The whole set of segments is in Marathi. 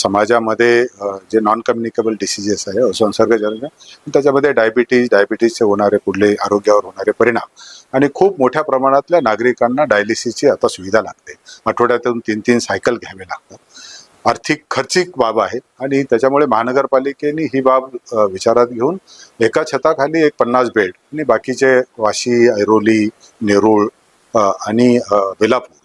समाजामध्ये जे नॉन कम्युनिकेबल डिसिजेस आहे संसर्गजन्य, त्याच्यामध्ये डायबिटीजचे होणारे पुढले आरोग्यावर होणारे परिणाम आणि खूप मोठ्या प्रमाणातल्या नागरिकांना डायलिसिसची आता सुविधा लागते. आठवड्यातून 3-3 सायकल घ्यावे लागतात. आर्थिक खर्चिक बाब आहे आणि त्याच्यामुळे महानगरपालिकेने ही बाब विचारात घेऊन एका छताखाली एक 50 बेड आणि बाकीचे वाशी, ऐरोली, नेरूळ आणि बेलापूर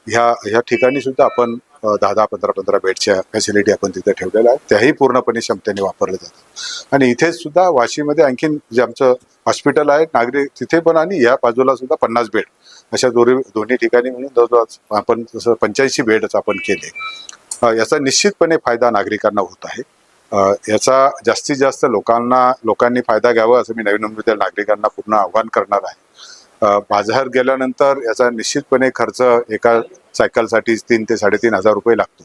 ह्या ठिकाणी सुद्धा आपण 10-10, 15-15 बेडच्या फॅसिलिटी आपण तिथे ठेवलेल्या आहेत. त्याही पूर्णपणे क्षमतेने वापरले जातात. आणि इथे सुद्धा वाशीमध्ये आणखीन जे आमचं हॉस्पिटल आहे नागरिक तिथे पण, आणि या बाजूला सुद्धा 50 बेड अशा दोन्ही ठिकाणी मिळून जवळजवळ आपण जसं 85 बेडच आपण केले. याचा निश्चितपणे फायदा नागरिकांना होत आहे. याचा जास्तीत जास्त लोकांनी फायदा घ्यावा असं मी नवी मुंबईतील नागरिकांना पूर्ण आव्हान करणार आहे. बाजार गेल्यानंतर याचा निश्चितपणे खर्च एका सायकलसाठी 3,000 ते 3,500 रुपये लागतो.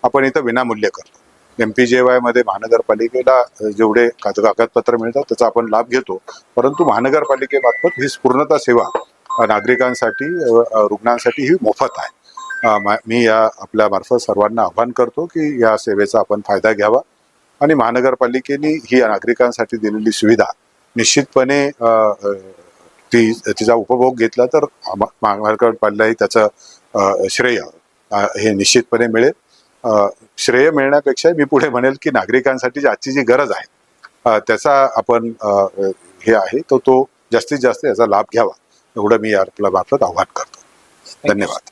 आपण इथं विनामूल्य करतो. MPJY मध्ये महानगरपालिकेला जेवढे कागदपत्र मिळतात त्याचा आपण लाभ घेतो, परंतु महानगरपालिकेमार्फत ही पूर्णतः सेवा नागरिकांसाठी, रुग्णांसाठी ही मोफत आहे. मी या आपल्या मार्फत सर्वांना आवाहन करतो की या सेवेचा आपण फायदा घ्यावा आणि महानगरपालिकेने ही नागरिकांसाठी दिलेली सुविधा निश्चितपणे तिचा उपभोग घेतला तर महानगरपालिकेलाही त्याचं श्रेय हे निश्चितपणे मिळेल. श्रेय मिळण्यापेक्षा मी पुढे म्हणेल की नागरिकांसाठी आजची जी गरज आहे त्याचा आपण हे आहे तो जास्तीत जास्त याचा लाभ घ्यावा, एवढं मी आपल्या मार्फत आवाहन करतो. धन्यवाद.